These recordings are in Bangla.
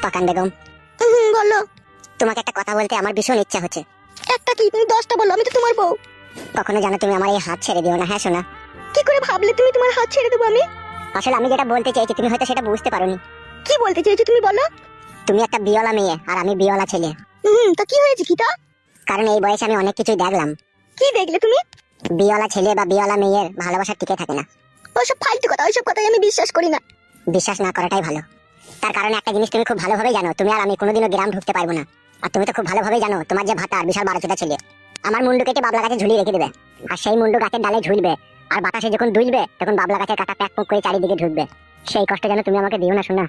পাকান বেগম, বলো। তোমাকে একটা কথা বলতে আমার ভীষণ ইচ্ছা হচ্ছে। একটা কি? তুমি 10টা বলো, আমি তো তোমার বউ। কখনো জানো তুমি আমার এই হাত ছেড়ে দিও না, হ্যাঁ সোনা? কি করে ভাবলে তুমি তোমার হাত ছেড়ে দেবো আমি? আসলে আমি যেটা বলতে চাইছি তুমি হয়তো সেটা বুঝতে পারোনি। কি বলতে চাইছো তুমি বলো। তুমি একটা বিয়লা মেয়ে আর আমি বিয়লা ছেলে। তা কি হয়েছে কি তা? কারণ এই বয়সে আমি অনেক কিছুই দেখলাম। কি দেখলে তুমি? বিয়লা ছেলে বা বিয়লা মেয়ের ভালোবাসা টিকে থাকে না। ওইসব ফালতু কথা, ওইসব কথাই আমি বিশ্বাস করি না। বিশ্বাস না করাটাই ভালো। তার কারণে একটা জিনিস তুমি খুব ভালোভাবেই জানো, তুমি আর আমি কোনোদিনও গ্রাম ঢুকতে পারবো না। আর তুমি তো খুব ভালোভাবেই জানো তোমার যে ভাতা বিশাল 12টা ছেলে আমার মুন্ডু কেটে বাবলা গাছে ঝুলিয়ে রেখে দেবে। আর সেই মুন্ডু গাছের ডালে ঝুলবে, আর বাতাসে যখন দুলবে তখন বাবলা গাছের কাটা প্যাক প্যাক করে চারিদিকে ঢুকবে। সেই কষ্ট যেন তুমি আমাকে দিও না শোনা।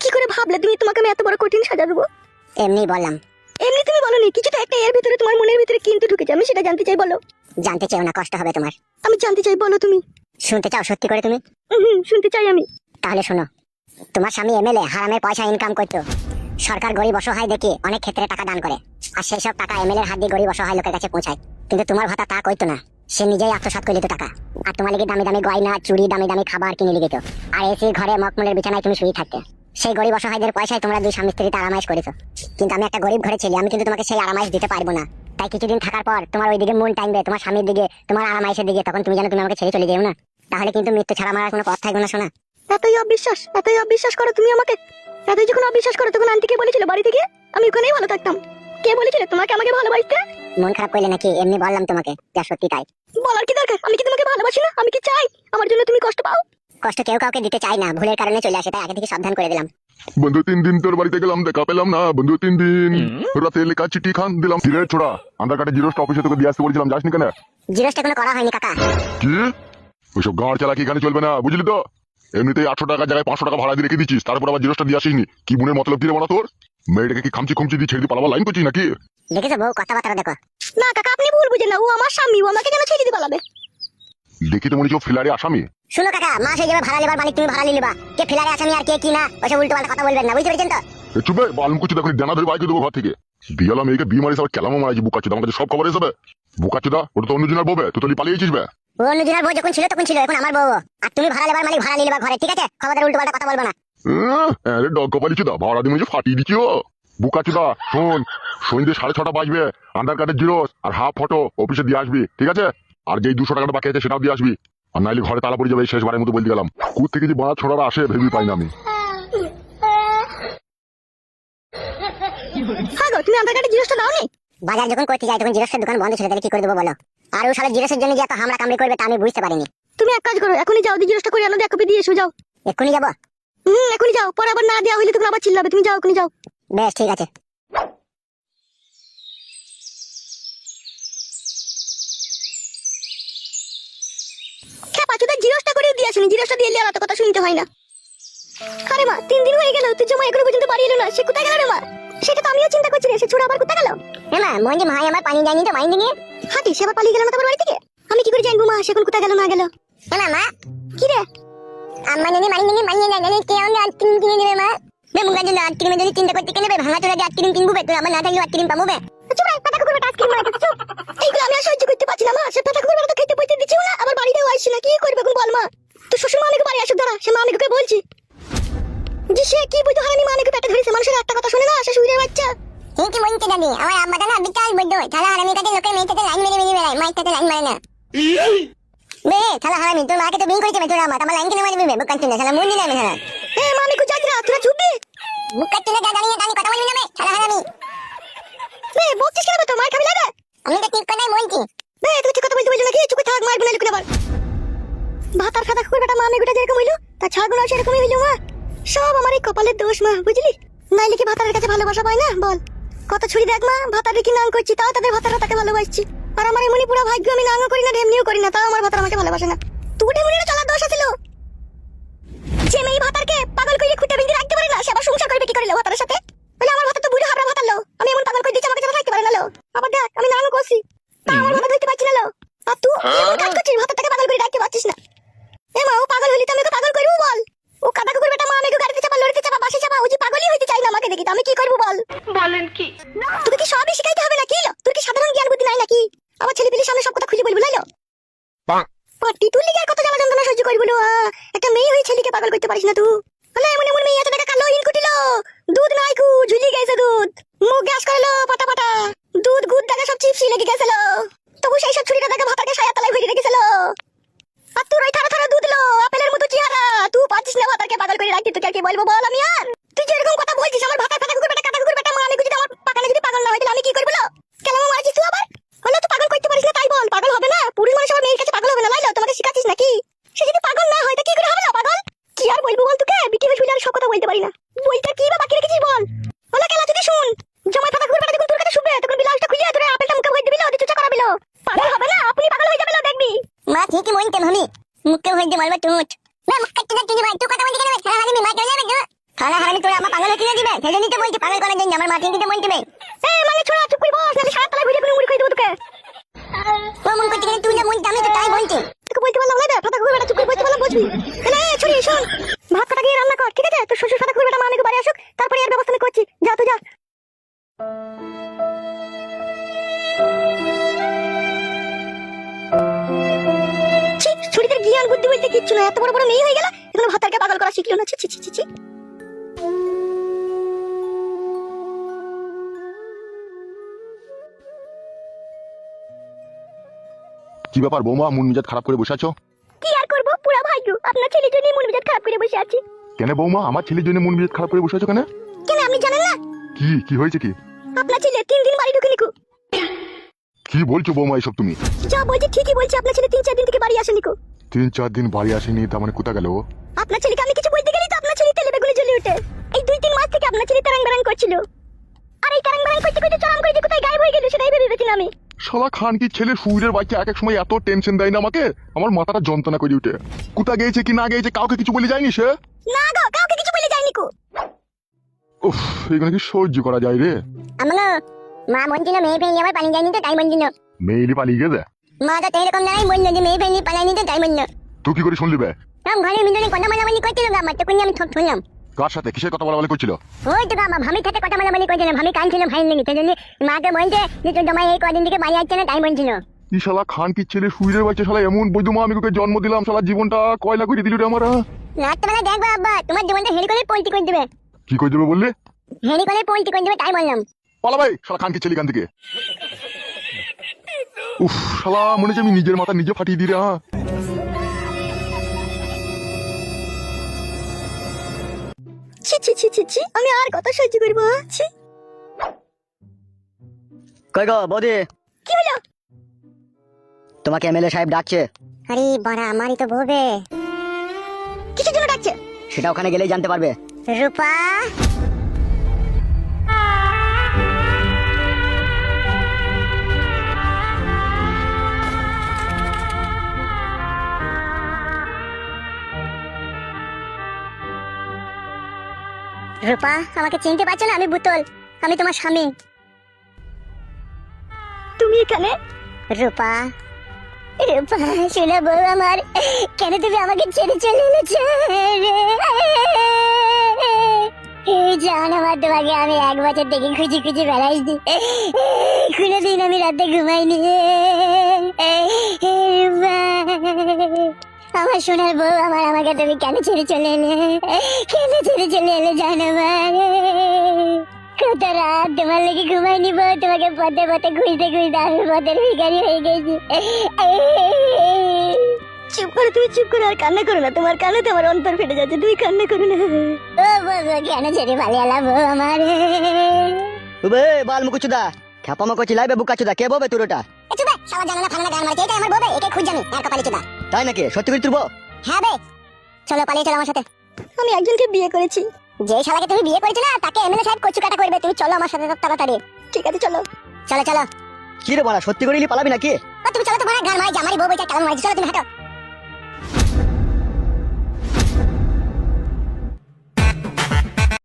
কি করে ভাবলে তুমি তোমাকে আমি এত বড় কঠিন সাজা দেবো? এমনি বললাম। এমনি তুমি বলোনি, কিছু তো একটা এর ভিতরে তোমার মনের ভিতরে কিন্তু ঢুকেছে, আমি সেটা জানতে চাই, বলো। জানতে চাও না, কষ্ট হবে তোমার। আমি জানতে চাই, বলো তুমি। শুনতে চাও সত্যি করে তুমি? শুনতে চাই আমি। তাহলে শোনো, তোমার স্বামী এমএলএ হারামের পয়সা ইনকাম করতো। সরকার গরিব অসহায় দেখে অনেক ক্ষেত্রে টাকা দান করে, আর সেই সব টাকা এমএলএর হাত দিয়ে গরিব অসহায় লোকের কাছে পৌঁছায়। কিন্তু তোমার ভাতা তা করতো না, সে নিজেই আত্মসাৎ করে নিত টাকা। আর তোমার লেগে দামি দামি গয়না চুড়ি দামি দামি খাবার কিনে লিখিত, আর এসি ঘরে মকমলের বিছানায় তুমি শুয়ে থাকতে। সেই গরিব অসহায়দের পয়সায় তোমরা দুই স্বামী স্ত্রীতে আরামাইশ করেছো। কিন্তু আমি একটা গরিব ঘরে ছিলি, আমি কিন্তু তোমাকে সেই আরামাইশ দিতে পারবো না। তাই কিছুদিন থাকার পর তোমার ওইদিকে মন টাইমবে, তোমার স্বামীর দিকে, তোমার আরামাইশের দিকে, তখন তুমি জানো তুমি আমাকে ছেড়ে চলে যেও না। তাহলে কিন্তু মৃত্যু ছাড়া আমার আর কোনো পথ থাকবে না শোনা। এতই অবিশ্বাস করো তুমি আমাকে। এতই যখন অবিশ্বাস করো তখন আন্টি কে বলেছিল বাড়ি থেকে আমি ওখানেই ভালো থাকতাম? কে বলেছিল তোমাকে আমাকে ভালোবাসতে? মন খারাপ করলে নাকি? এমনি বললাম তোমাকে, যা সত্যি তাই। বলার কি দরকার? আমি কি তোমাকে ভালোবাসি না? আমি কি চাই আমার জন্য তুমি কষ্ট পাও? কষ্ট কেউ কাউকে দিতে চায় না, ভুলের কারণে চলে আসে, তাই আগে থেকে সাবধান করে দিলাম। বন্ধু 3 দিন তোর বাড়িতে গেলাম, দেখা পেলাম না। বন্ধু 3 দিন রাতে লেখা চিঠি খান দিলাম। কিরে ছোড়া, আধার কার্ডের জিরোসটা অফিসে তোকে দিয়ে আসতে বলেছিলাম, যাসনি কেন? জিরোসটা কোনো করা হয়নি কাকা। কি ওইসব গাঁড় চালাকি এখানে চলবে না, বুঝলি তো? এমনিতেই 800 টাকার জায়গায় 500 টাকা ভাড়া দিয়ে রেখে দিচ্ছিস, তারপর আবার জিরোসটা দিয়ে আসিসনি। কি বুনের মতলব কি রে বলা তোর? মেয়েটাকে কি খামচি খুমচি দিয়ে ছেড়ে দিয়ে পালাবার লাইন করছিস নাকি? দেখেছো বউ, কথাবার্তা দেখো। না কাকা, আপনি ভুল বুঝেন না, ও আমার স্বামী, ও আমাকে কেন ছেড়ে দিয়ে পালাবে? দেখি তো মনে হচ্ছে ফিলারে আসামি। শুনো কাকা, মাস হয়ে যাবে ভাড়া লেবার মালিক, তুমি ভাড়া নিবা। কে ফিলারে আসামি আর কে কি না, ওইসব উল্টো পাল্টা কথা বলবেন না, বুঝতে পেরেছেন তো? চুপে বালুম করছি, দেখুন ডানা ধরে বাইকে দেবো ঘর থেকে। বিয়ালা মেয়েকে বিয়ে মারিস, আবার কেলামো মারাইছি। বুকাচ্ছি আমার কাছে সব খবর এসবে। বুকাচ্ছি ওটা তো অন্যজনের বউবে, তুই তো পালিয়েছিস বে। ও অন্যজনের বউ যখন ছিল তখন ছিল, এখন আমার বউ। আর তুমি ভাড়া লেবার মালিক, ভাড়া নিবা ঘরে, ঠিক আছে? খবরদার উল্টো পাল্টা কথা বলবো না। আরে ডগ কপালি চুদা, ভাড়া দিয়ে ফাটিয়ে দিচ্ছি। ও বুকাচ্ছি শোন, সন্ধ্যে 6:30 বাজবে, আধার কার্ডের জিরোস আর হাফ ফটো অফিসে দিয়ে আসবি, ঠিক আছে? আর যেই 200 টাকাটা বাকি আছে সেটাও দিয়ে আসবি। আর নাইলে ঘরে তালা পড়ে যাবে। এই শেষবারের মতো বলতে গেলাম, কুদ থেকে যে বাড়া ছোড়ারা আসে ভেবে পাই না আমি। হ্যাঁ গো, তুমি আধার কার্ডের জিনিসটা দাওনি? বাজার যখন করতে যাই তখন জিরোসের দোকান বন্ধ ছিল, তাহলে কি করে দেবো বলো? আর ও শালা জিরোসের জন্য যে এত হামলা কামড়ি করবে তা আমি বুঝতে পারিনি। তুমি এক কাজ করো, এখনই যাও, দি জিনিসটা করে আনো, দিয়ে কপি দিয়ে এসো, যাও। এক্ষুনি যাবো? এখনই যাও, পরে আবার না দেওয়া হইলে তুমি আবার চিল্লাবে। তুমি যাও, এখনই যাও। বেশ ঠিক আছে। পাঁচুদা জিরোসটা করে দিয়ে আসেনি, জিরোসটা দিয়ে এলে আর এত কথা শুনতে হয় না। আরে মা, 3 দিন হয়ে গেল, তুই জমা এখনো পর্যন্ত বাড়ি এলো না, সে কোথায় গেল রে মা? সেটা তো আমিও চিন্তা করছি রে, সে ছোড়া আবার কোথায় গেল? মা মঞ্জি ভাই আমার পানি যায়নি তো মাইন্ড নিয়ে। হাতি সে আবার পালিয়ে গেল না তোমার বাড়ি থেকে? আমি কি করে জানবো মা সে এখন কোথায় গেল না গেল? মা কি রে? আমার জানি মাইন্ড নিয়ে মাইন্ড জানি কে আমি আইসক্রিম কিনে দেবে মা। বে মুগার জন্য আইসক্রিমের জন্য চিন্তা করতে কেন বে? ভাঙা চোরা দিয়ে আইসক্রিম কিনবো বে, তুই আমার না থাকলে আইসক্রিম পাবো বে? চুপ রে, পাতা কুকুর বেটা আইসক্রিম মারা গেছে, চুপ। এইগুলো আমি আর সহ্য করতে পারছি না মা, সে পাতা কুকুর বেটা তো খেতে বইতে দিচ্ছিও না, আবার বাড়িতেও আসছে না, কি করবে এখন বল মা? তুই শ্বশুর মানিকে বাড়ি আসুক, দাঁড়া, সে মানিককে বলছি যে সে কি বুঝতো হারামি মানিকে পেটে ধরেছে, মানুষের একটা কথা শুনে না, সে শুইরে বাচ্চা। কি বলতে দাদি, আমার আম্মাটা না বিকাল বৈদ্য, তাহলে হারামি কাছে লোকের মেয়ে থেকে লাইন মেরে মেরে বেড়ায়, মাইক থেকে লাইন মারে না বে। তাহলে হারামি তোর মাকে তো বিয়ে করেছে তোর আমার, আমার লাইন কিনে মারবি বে? বুকান চুনে শালা মুন্ডি না মেহরা। এ মানিকু জাগরা, তোরা চুপ বে। বুকান চুনে দাঁড়িয়ে দাঁড়িয়ে কথা বলবি না বে, শালা হারামি। বে বকছিস কেন বে? তোর মার খাবি লাগা? আমি তো ঠিক কথাই বলছি। বে তুই ঠিক কথা বলতে বলছিস নাকি? চুপ থাক, মারবি না লোকে আবার। ভাতার খাতা কুকুর বেটা মানিকুটা যেরকম হইলো, তা ছাগল আর সেরকমই হইলো মা। সব আমার এই কপালের দোষ মা, বুঝলি? নাইলে কি ভাতারের কাছে ভালোবাসা পাই না বল? কত ছুরি দেখ মা, ভাতারে কি নাং করছি, তাও তাদের ভাতারা তাকে ভালোবাসছি। আর আমার এমনি পুরো ভাগ্য, আমি নাংও করি না ঢেমনিও করি না, তাও আমার ভাতার আমাকে ভালোবাসে না। তুই ঢেমনির চলার দোষ ছিল। যে মেয়ে ভাতারকে পাগল করে খুঁটে বিন্দু রাখতে পারে না, সে আবার সংসার করবে কি করে ভাতারের সাথে? বলে আমার ভাতা তো বুড়ো হাবড়া ভাতার লো, আমি এমন পাগল করে দিচ্ছি আমাকে যেন থাকতে পারে না লো। আবার দেখ আমি নাংও করছি, তাও আমার ভাতা ধরতে পারছি না লো। আর তুই এমন কাজ করছিস, ভাতারটাকে পাগল করে রাখতে পারছিস না। এ মা, ও পাগল হলি তো আমাকে পাগল করবো বল? ও কাদা কুকুর বেটা মা, আমাকে গাড়িতে চাপা, লরিতে চাপা, বাসে চাপা, ও যে পাগলই হইতে চাই না আমাকে দেখি, তো আমি কি করবো বল? বলেন কি? তোকে কি সবই শিখাইতে হবে নাকি? তোর কি সাধারণ জ্ঞান বুদ্ধি নাই নাকি? আমার ছেলে পিলের সামনে সব কথা খুলে বলবো লাইলো? পাটি তুই লিগার কত জ্বালা যন্ত্রণা সহ্য করবি বলো? একটা মেয়ে হয়ে ছেলেকে পাগল করতে পারিস না তুই? বলে এমন এমন মেয়ে আছে দেখা কালো ইন কুটিলো দুধ নাই কু ঝুলি গেছে দুধ মুখ গ্যাস করলো পাটা পাটা দুধ গুদ দেখা সব চিপসি লেগে গেছিল তবু সেই সব ছুরিটা দেখে ভাতাকে সায়া তলায় ভরে রেখেছিল আর তোর ওই থারা থারা দুধ লো আপেলের মতো চেহারা তুই পাচ্ছিস না ভাতাকে পাগল করে রাখতে তোকে আর কি বলবো বল আমি আর তুই যেরকম কথা বলছিস আমার ভাতা ফাটা কুকুর বেটা কাটা কুকুর বেটা মানে যদি আমার পাকালে যদি পাগল না হয় তাহলে আমি কি করব লো কেন মারছিস তুই আবার বলে তুই পাগল করতে পারিস না তাই বল পাগল হবে না পুরুষ মানুষ আবার মেয়ের কাছে পাগল হবে না লাইলো তোমাকে শিখাচ্ছিস নাকি সে যদি পাগল না হয় তা কি করে হবে না পাগল কি আর বলবো বল তোকে বিকেলে শুলে আর সব কথা বলতে পারি না বইটা কি বা বাকি রেখেছিস বল বলে কেলা যদি শুন জমাই ফাটা কুকুর বেটা যখন তোর কাছে শুবে তখন বিলাসটা খুলিয়া ধরে আপেলটা মুখে ভরে দিবি লো চুচা করাবি লো পাগল হবে না আপনি পাগল হয়ে যাবে লো দেখবি মা ঠিকই বলতে আমি মুখে হইতে মারবা টুট না মুখ কাটতে যাচ্ছি ভাই তুই কথা বলতে কেন সারা হানি মা চলে যাবে খানা হারামি তোরা আমার পাগল হতে দিবে ফেলে নিতে বলছি পাগল করে দিন আমার মা ঠিকই বলতে বে এই মানে ছোড়া চুপ করে বস নালে সারা তলায় ভরে করে মুড়ি খাই দেবো তোকে ও মন করতে গেলে তুই যা বলতে আমি তো তাই বলছি তোকে বলতে বললাম না ফাটা কুকুর বেটা চুপ করে বলতে বললাম বুঝবি না ছুরি শোন ভাত কাটা গিয়ে রান্না কর ঠিক আছে তোর শ্বশুর ফাটা কুকুর বেটা মা আমাকে বাড়ি আসুক তারপরে এর ব্যবস্থা আমি করছি যা তুই যা ছি ছুরিদের জ্ঞান বুদ্ধি বলতে কিচ্ছু না এত বড় বড় মেয়ে হয়ে গেল এখন ভাতারকে পাগল করা শিখলো না ছি ছি ছি ছি কি ব্যাপার বৌমা, মন মেজাজ খারাপ করে বসে আছো? কি আর করবো পুরা ভাগ্য আপনার ছেলের জন্য মন মেজাজ খারাপ করে বসে আছি কেন বৌমা, আমার ছেলের জন্য মন মেজাজ খারাপ করে বসে আছো কেন? কেন আপনি জানেন না কি কি হয়েছে কি? আপনার ছেলে 3 দিন বাড়ি ঢুকে নিকু কি বলছো বৌমা এসব তুমি? যা বলছি ঠিকই বলছি আপনার ছেলে 3-4 দিন থেকে বাড়ি আসেনি কো 3-4 দিন বাড়ি আসেনি, তার মানে কোথা গেল ও? আপনার ছেলেকে আমি কিছু বলতে গেলেই তো আপনার ছেলে তেলে বেগুনে জ্বলে ওঠে এই 2-3 মাস থেকে আপনার ছেলে তারাং বারাং করছিল আর এই তারাং বারাং করতে করতে চরম করে যে কোথায় গায়েব হয়ে গেল সেটাই ভেবে পেয়েছি আমি শালা খান কি ছেলে সুইরের বাচ্চা এক এক সময় এত টেনশন দেয় না আমাকে, আমার মাথাটা যন্ত্রণা করে উঠে। কোথা গেছে কি না গেছে কাউকে কিছু বলে যায়নি সে? না গো কাউকে কিছু বলে যায়নি কো উফ, এখানে কি সহ্য করা যায় রে? আমগো মা বলছিল মেয়ে ফেলে আবার পানি যায়নি তো তাই বলছিল মেয়েলি পালিয়ে গেছে? মা তো এরকম নাই বললো যে মেয়ে ফেলে পালাইনি তো তাই বললো। তুই কি করে শুনলি বে? রাম ঘরের ভিতরে কথা মালামালি করছিল গা আমার তখন আমি ঠক শুনলাম। কার সাথে কিসের কথা বলা বলি করছিল? ওই তো আমার ভাবির সাথে কথা মালামালি করছিল, ভাবি কানছিল ভাই লেগে সেই জন্য মাকে বলছে যে তোর জামাই এই কদিন থেকে বাড়ি আসছে না তাই বলছিল। কি শালা খান কি ছেলে সুইরের বাচ্চা, শালা এমন বৈধমা আমি ওকে জন্ম দিলাম, শালা জীবনটা কয়লা করে দিল রে আমার। রাত্রেবেলা দেখবো আব্বা তোমার জীবনটা হেলি করে পল্টি করে দেবে। কি করে দেবে বললে? হেলি করে পল্টি করে দেবে তাই বললাম। পালা ভাই, শালা খান কি ছেলে কান থেকে। উফ, শালা মনে হচ্ছে আমি নিজের মাথা নিজে ফাটিয়ে দিই রে। হ্যাঁ ছি ছি ছি ছি ছি আমি আর কথা সহ্য করব ছি কই গো বৌদি, কি হলো তোমাকে এমএলএ সাহেব ডাকছে। আরে বড়া আমারই তো বউবে। কিসের জন্য ডাকছে সেটা ওখানে গেলেই জানতে পারবে। রূপা রূপা আমাকে চিনতে পারছো না? আমি বুতল, আমি তোমার স্বামী। তুমি এখানে রূপা রূপা শোনা বউ আমার, কেন তুমি আমাকে ছেড়ে চলে এলেছো জান আমার? তোমাকে আমি 1 বছর থেকে খুঁজে খুঁজে বেড়াইছি, কোনোদিন আমি রাতে ঘুমাইনি। রূপা আমার সোনার বউ আমার, আমাকে তুমি কেন ছেড়ে চলে এলে? কেন ছেড়ে চলে এলে জানো? কত রাত তোমার লেগে ঘুমাইনি বউ, তোমাকে পথে পথে খুঁজতে খুঁজতে আমি পথের ভিখারি হয়ে গেছি। চুপ করো তুমি চুপ করো আর কান্না করো না, তোমার কান্না তো আমার অন্তর ফেটে যাচ্ছে, তুমি কান্না করো না। ও বউ গো, কেন ছেড়ে পালিয়ে এলা বউ আমার? বে বাল মুকুচুদা খ্যাপামা করছি লাইবে বুকাচুদা, কে ববে তোর ওটা? চুপ বে, সারা জানা না ফানা গান মারছে, এটা আমার বউ, একে খুঁজ জানি আর কপালি চুদা। তাই নাকি? সত্যি করে তোর বউ? হ্যাঁ বে, চলো পালিয়ে চলো আমার সাথে। আমি একজনকে বিয়ে করেছি। যে শালাকে তুমি বিয়ে করেছো না তাকে এমএলএ সাহেব কচু কাটা করবে, তুমি চলো আমার সাথে তাড়াতাড়ি। ঠিক আছে চলো চলো চলো। কি রে বাড়া, সত্যি করে পালাবি নাকি? ও তুমি চলো তো বড় গান মারি, জামারি বউ বইটা কালাম মারি, চলো তুমি হাঁটো।